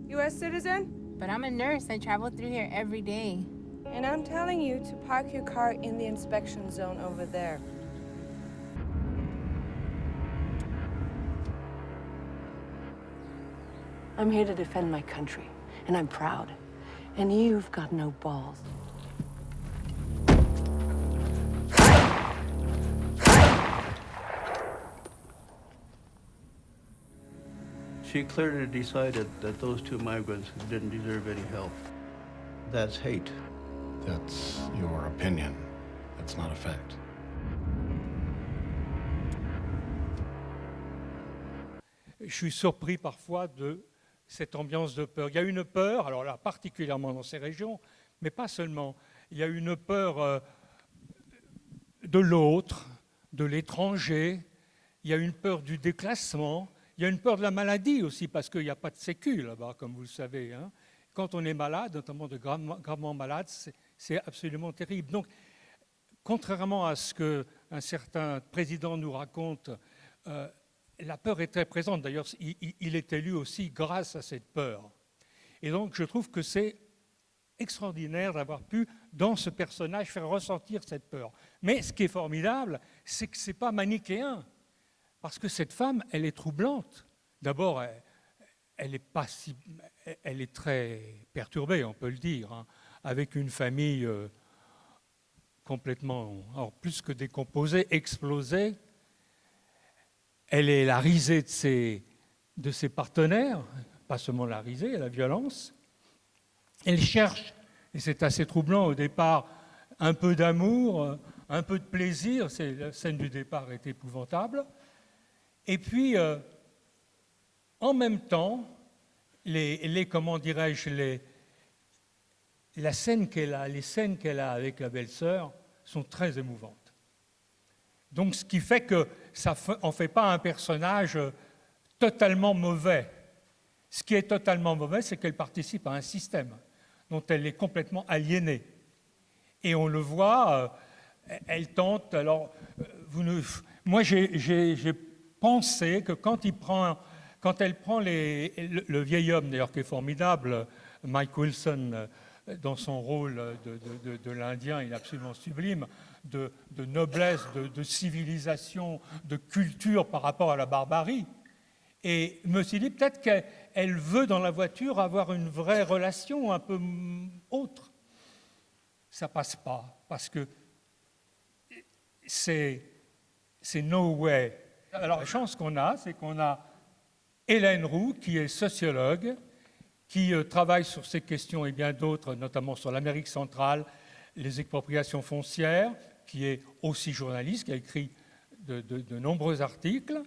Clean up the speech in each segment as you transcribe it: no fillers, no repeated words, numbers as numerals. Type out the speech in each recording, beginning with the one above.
U.S. citizen? But I'm a nurse. I travel through here every day. And I'm telling you to park your car in the inspection zone over there. I'm here to defend my country, and I'm proud. And you've got no balls. She clearly decided that those two migrants didn't deserve any help. That's hate. That's your opinion. That's not a fact. Je suis surpris parfois de cette ambiance de peur. Il y a une peur, alors là particulièrement dans ces régions, mais pas seulement. Il y a une peur de l'autre, de l'étranger. Il y a une peur du déclassement. Il y a une peur de la maladie aussi, parce qu'il n'y a pas de sécu là-bas, comme vous le savez. Hein. Quand on est malade, notamment gravement malade, c'est absolument terrible. Donc, contrairement à ce qu'un certain président nous raconte, la peur est très présente. D'ailleurs, il est élu aussi grâce à cette peur. Et donc, je trouve que c'est extraordinaire d'avoir pu, dans ce personnage, faire ressentir cette peur. Mais ce qui est formidable, c'est que ce n'est pas manichéen. Parce que cette femme, elle est troublante. D'abord, elle est très perturbée, on peut le dire, hein, avec une famille complètement, alors plus que décomposée, explosée. Elle est la risée de ses partenaires, pas seulement la risée, la violence. Elle cherche, et c'est assez troublant au départ, un peu d'amour, un peu de plaisir. La scène du départ est épouvantable. Et puis, en même temps, comment dirais-je, les scènes qu'elle a avec la belle-sœur sont très émouvantes. Donc, ce qui fait que ça n'en fait pas un personnage totalement mauvais. Ce qui est totalement mauvais, c'est qu'elle participe à un système dont elle est complètement aliénée. Et on le voit, elle tente. Alors, moi, j'ai pensé que quand elle prend le vieil homme, d'ailleurs, qui est formidable, Mike Wilson, dans son rôle de l'Indien, il est absolument sublime, de noblesse, de civilisation, de culture par rapport à la barbarie. Et je me suis dit, peut-être qu'elle veut, dans la voiture, avoir une vraie relation un peu autre. Ça passe pas, parce que c'est no way. Alors, la chance qu'on a, c'est qu'on a Hélène Roux, qui est sociologue, qui travaille sur ces questions et bien d'autres, notamment sur l'Amérique centrale, les expropriations foncières, qui est aussi journaliste, qui a écrit de nombreux articles,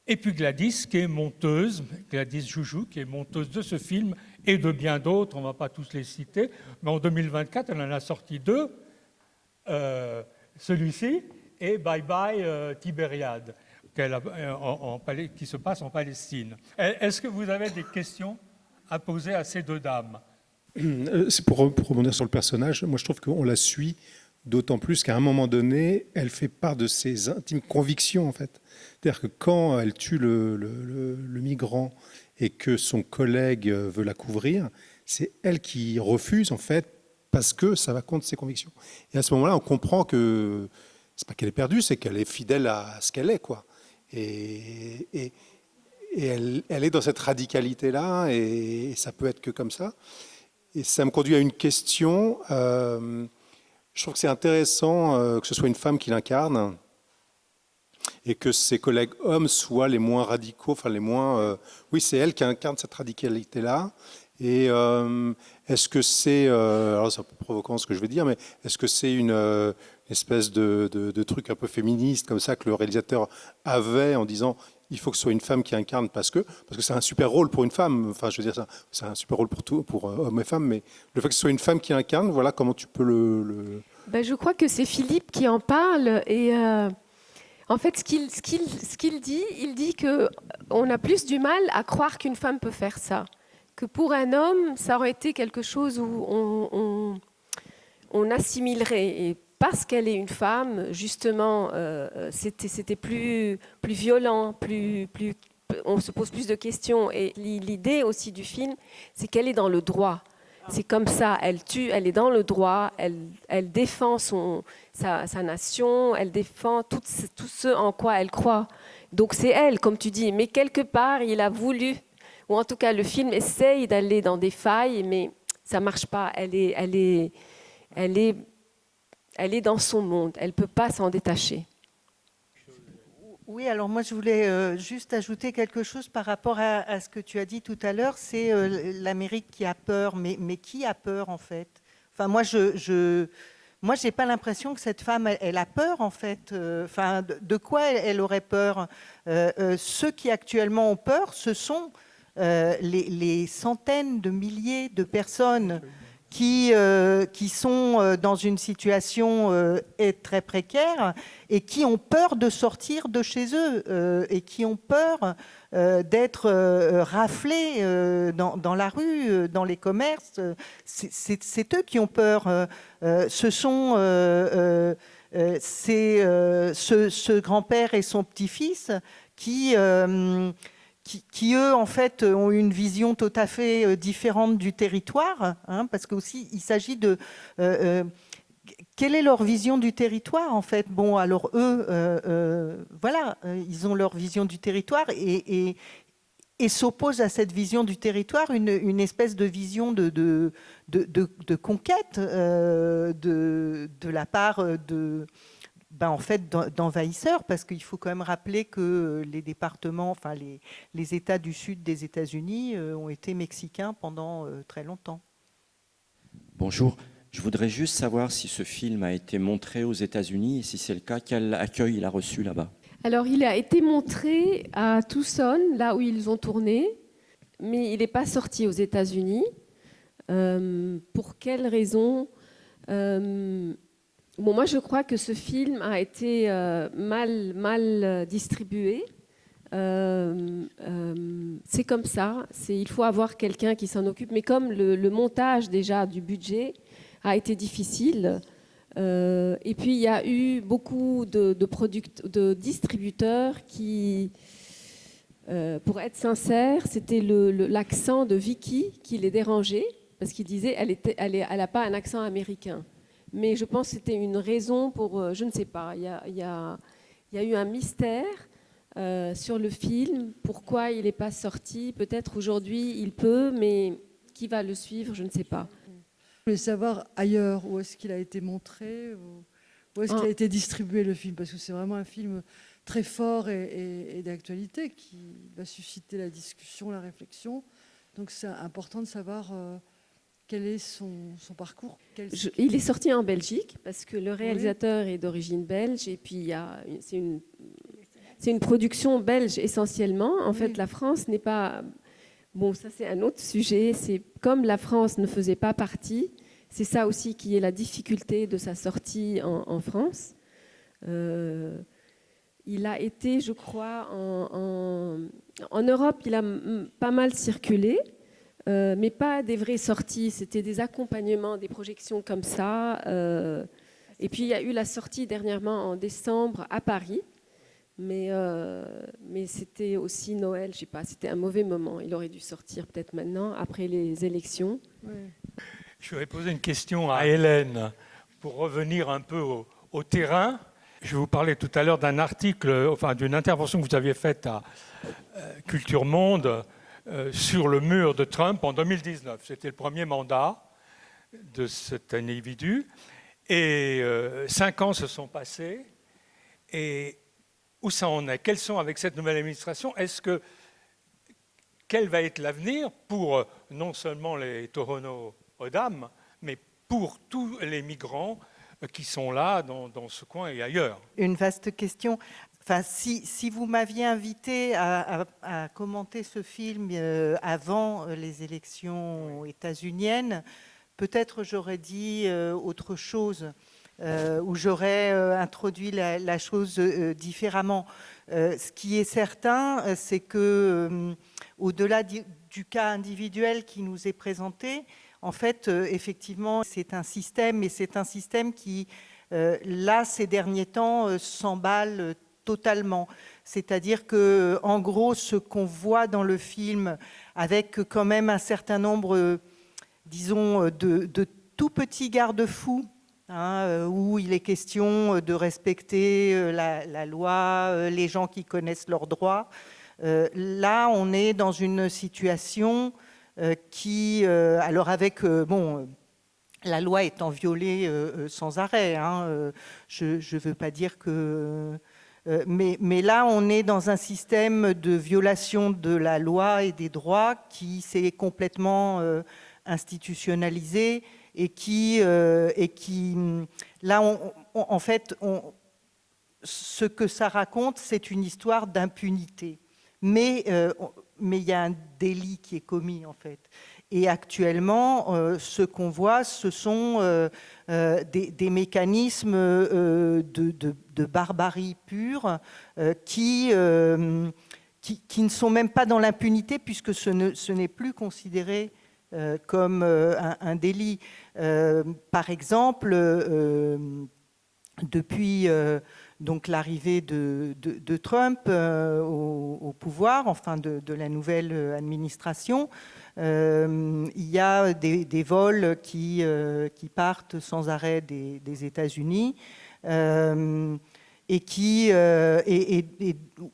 et puis Gladys, qui est monteuse, Gladys Joujou, qui est monteuse de ce film et de bien d'autres, on ne va pas tous les citer, mais en 2024, elle en a sorti 2, celui-ci et Bye Bye Tibériade, qui se passe en Palestine. Est-ce que vous avez des questions à poser à ces deux dames? C'est pour rebondir sur le personnage, moi je trouve qu'on la suit d'autant plus qu'à un moment donné, elle fait part de ses intimes convictions en fait. C'est-à-dire que quand elle tue le migrant et que son collègue veut la couvrir, c'est elle qui refuse en fait parce que ça va contre ses convictions. Et à ce moment-là, on comprend que c'est pas qu'elle est perdue, c'est qu'elle est fidèle à ce qu'elle est, quoi. Et elle est dans cette radicalité-là, et ça peut être que comme ça. Et ça me conduit à une question. Je trouve que c'est intéressant que ce soit une femme qui l'incarne et que ses collègues hommes soient les moins radicaux, enfin les moins... oui, c'est elle qui incarne cette radicalité-là. Et est-ce que c'est... alors c'est un peu provoquant ce que je vais dire, mais est-ce que c'est une espèce de truc un peu féministe comme ça que le réalisateur avait en disant il faut que ce soit une femme qui incarne parce que c'est un super rôle pour une femme, enfin je veux dire c'est un super rôle pour hommes et femmes, mais le fait que ce soit une femme qui incarne, voilà comment tu peux le... Ben, je crois que c'est Philippe qui en parle et En fait, ce qu'il dit, il dit qu'on a plus du mal à croire qu'une femme peut faire ça. Que pour un homme, ça aurait été quelque chose où on assimilerait. Et parce qu'elle est une femme, justement, c'était plus violent, on se pose plus de questions. Et l'idée aussi du film, c'est qu'elle est dans le droit. C'est comme ça, elle tue, elle est dans le droit, elle défend sa nation, elle défend tout ce en quoi elle croit. Donc c'est elle, comme tu dis. Mais quelque part, il a voulu, ou en tout cas le film essaye d'aller dans des failles, mais ça marche pas. Elle est dans son monde, elle peut pas s'en détacher. Oui, alors moi je voulais juste ajouter quelque chose par rapport à ce que tu as dit tout à l'heure. C'est l'Amérique qui a peur, mais qui a peur en fait? Enfin, moi j'ai pas l'impression que cette femme elle a peur en fait. Enfin, de quoi elle aurait peur? Ceux qui actuellement ont peur, ce sont les centaines de milliers de personnes qui sont dans une situation très précaire et qui ont peur de sortir de chez eux et qui ont peur d'être raflés dans la rue, dans les commerces. C'est eux qui ont peur. Ce sont ce grand-père et son petit-fils qui eux, en fait, ont une vision tout à fait différente du territoire, hein, parce qu'aussi, il s'agit de... quelle est leur vision du territoire, en fait? Bon, alors eux, voilà, ils ont leur vision du territoire et s'oppose à cette vision du territoire une espèce de vision de conquête de la part en fait, d'envahisseurs, parce qu'il faut quand même rappeler que les départements, enfin les États du sud des États-Unis ont été mexicains pendant très longtemps. Bonjour, je voudrais juste savoir si ce film a été montré aux États-Unis et si c'est le cas, quel accueil il a reçu là-bas. Alors, il a été montré à Tucson, là où ils ont tourné, mais il n'est pas sorti aux États-Unis. Pour quelles raisons? Bon, moi, je crois que ce film a été mal distribué. C'est comme ça. Il faut avoir quelqu'un qui s'en occupe. Mais comme le montage déjà du budget a été difficile, et puis il y a eu beaucoup de distributeurs qui, pour être sincère, c'était l'accent de Vicky qui les dérangeait, parce qu'il disait elle n'a pas un accent américain. Mais je pense que c'était une raison pour... je ne sais pas, il y a eu un mystère sur le film. Pourquoi il n'est pas sorti? Peut-être aujourd'hui il peut, mais qui va le suivre? Je ne sais pas. Je voulais savoir ailleurs, où est-ce qu'il a été montré, où est-ce qu'il a été distribué le film, parce que c'est vraiment un film très fort et d'actualité qui va susciter la discussion, la réflexion. Donc c'est important de savoir... quel est son parcours? Il est sorti en Belgique parce que le réalisateur est d'origine belge et puis c'est une production belge essentiellement. En fait, la France n'est pas... Bon, ça c'est un autre sujet. C'est comme la France ne faisait pas partie, c'est ça aussi qui est la difficulté de sa sortie en France. Il a été, je crois, en Europe, il a pas mal circulé. Mais pas des vraies sorties, c'était des accompagnements, des projections comme ça. Et puis il y a eu la sortie dernièrement en décembre à Paris, mais c'était aussi Noël, je sais pas, c'était un mauvais moment. Il aurait dû sortir peut-être maintenant, après les élections. Ouais. Je vais poser une question à Hélène pour revenir un peu au terrain. Je vous parlais tout à l'heure d'un article, enfin d'une intervention que vous aviez faite à Culture Monde sur le mur de Trump en 2019. C'était le premier mandat de cet individu. Et 5 ans se sont passés. Et où ça en est? Quels sont, avec cette nouvelle administration, quel va être l'avenir pour non seulement les Tohono O'odham, mais pour tous les migrants qui sont là, dans ce coin et ailleurs? Une vaste question. Enfin, si vous m'aviez invité à commenter ce film avant les élections états-uniennes, peut-être j'aurais dit autre chose. où j'aurais introduit la chose différemment. Ce qui est certain, c'est que au-delà du cas individuel qui nous est présenté, en fait, effectivement, c'est un système, et c'est un système qui, là, ces derniers temps, s'emballe totalement. C'est-à-dire que, en gros, ce qu'on voit dans le film, avec quand même un certain nombre, disons, de tout petits garde-fous, où il est question de respecter la loi, les gens qui connaissent leurs droits. Là, on est dans une situation qui, alors avec, la loi étant violée sans arrêt, je ne veux pas dire que... mais là, on est dans un système de violation de la loi et des droits qui s'est complètement institutionnalisé et qui là, en fait, ce que ça raconte, c'est une histoire d'impunité. Mais il y a un délit qui est commis, en fait. Et actuellement, ce qu'on voit, ce sont des mécanismes de barbarie pure qui ne sont même pas dans l'impunité, puisque ce n'est plus considéré comme un délit. Par exemple, depuis donc l'arrivée de Trump au pouvoir, enfin de la nouvelle administration, il y a des vols qui partent sans arrêt des États-Unis et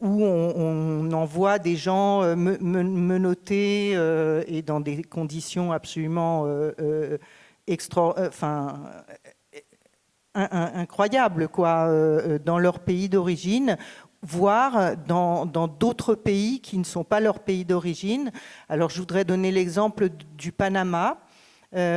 où on envoie des gens menottés et dans des conditions absolument incroyables, quoi, dans leur pays d'origine, voire dans d'autres pays qui ne sont pas leur pays d'origine. Alors, je voudrais donner l'exemple du Panama,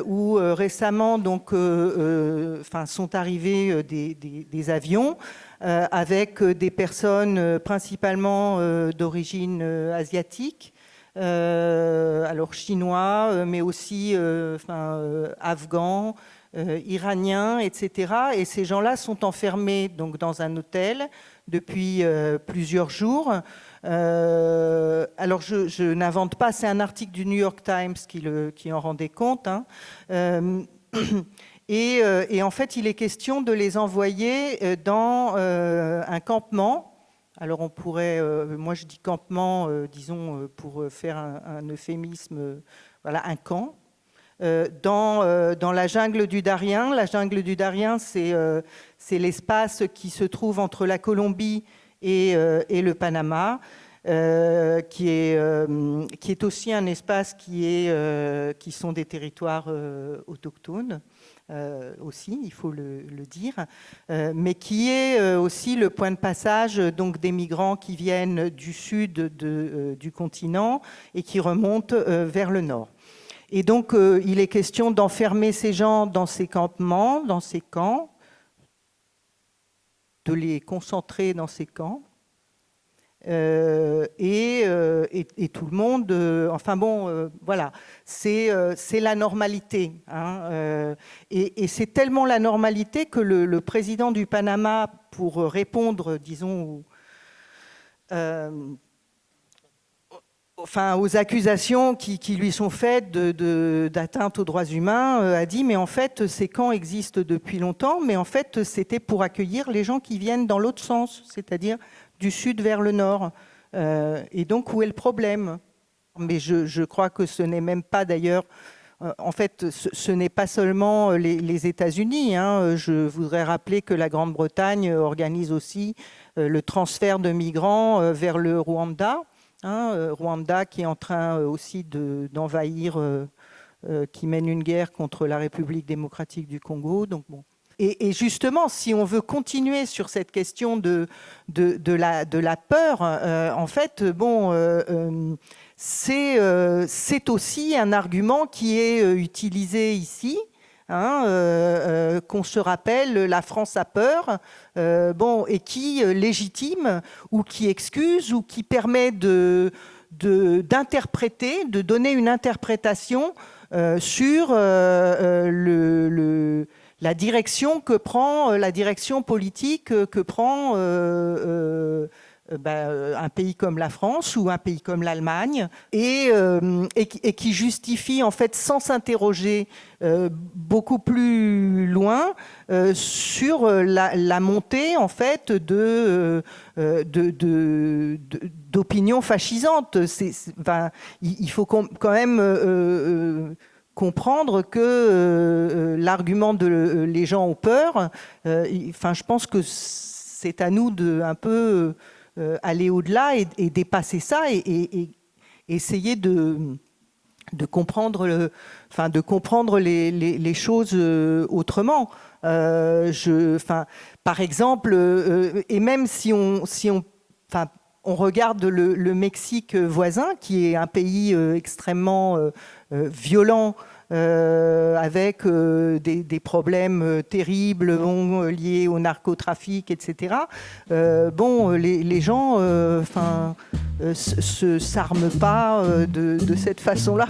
où récemment donc, sont arrivés des avions avec des personnes principalement d'origine asiatique, alors chinois, mais aussi afghans, iraniens, etc. Et ces gens-là sont enfermés donc, dans un hôtel depuis plusieurs jours. Alors, je n'invente pas, c'est un article du New York Times qui en rendait compte. Et en fait, il est question de les envoyer dans un campement. Alors, on pourrait, moi je dis campement, disons, pour faire un euphémisme, voilà, un camp. Dans la jungle du Darien. La jungle du Darien, c'est l'espace qui se trouve entre la Colombie et le Panama, qui est aussi un espace qui sont des territoires autochtones, aussi, il faut le dire, mais qui est aussi le point de passage donc, des migrants qui viennent du sud du continent et qui remontent vers le nord. Et donc, il est question d'enfermer ces gens dans ces campements, dans ces camps, de les concentrer dans ces camps. Et tout le monde... enfin bon, voilà, c'est la normalité. Et c'est tellement la normalité que le président du Panama, pour répondre, disons... aux accusations qui lui sont faites d'atteinte aux droits humains, a dit, mais en fait, ces camps existent depuis longtemps, mais en fait, c'était pour accueillir les gens qui viennent dans l'autre sens, c'est-à-dire du sud vers le nord. Et donc, où est le problème? Mais je crois que ce n'est même pas d'ailleurs... En fait, ce n'est pas seulement les États-Unis. Je voudrais rappeler que la Grande-Bretagne organise aussi le transfert de migrants vers le Rwanda. Rwanda qui est en train aussi d'envahir, qui mène une guerre contre la République démocratique du Congo. Donc, bon. Et justement, si on veut continuer sur cette question de la peur, en fait, bon, c'est aussi un argument qui est utilisé ici. Qu'on se rappelle, la France a peur, bon, et qui légitime ou qui excuse ou qui permet d'interpréter, de donner une interprétation sur la la direction que prend la direction politique que prend un pays comme la France ou un pays comme l'Allemagne, et qui justifie en fait sans s'interroger beaucoup plus loin sur la montée en fait d'opinions fascisantes. Il faut quand même comprendre que l'argument de les gens ont peur, je pense que c'est à nous de un peu aller au-delà et dépasser ça et essayer de comprendre les choses autrement. Par exemple, et même si on regarde le Mexique voisin, qui est un pays extrêmement violent, avec des problèmes terribles liés au narcotrafic, etc. Les gens se s'arment pas de cette façon-là.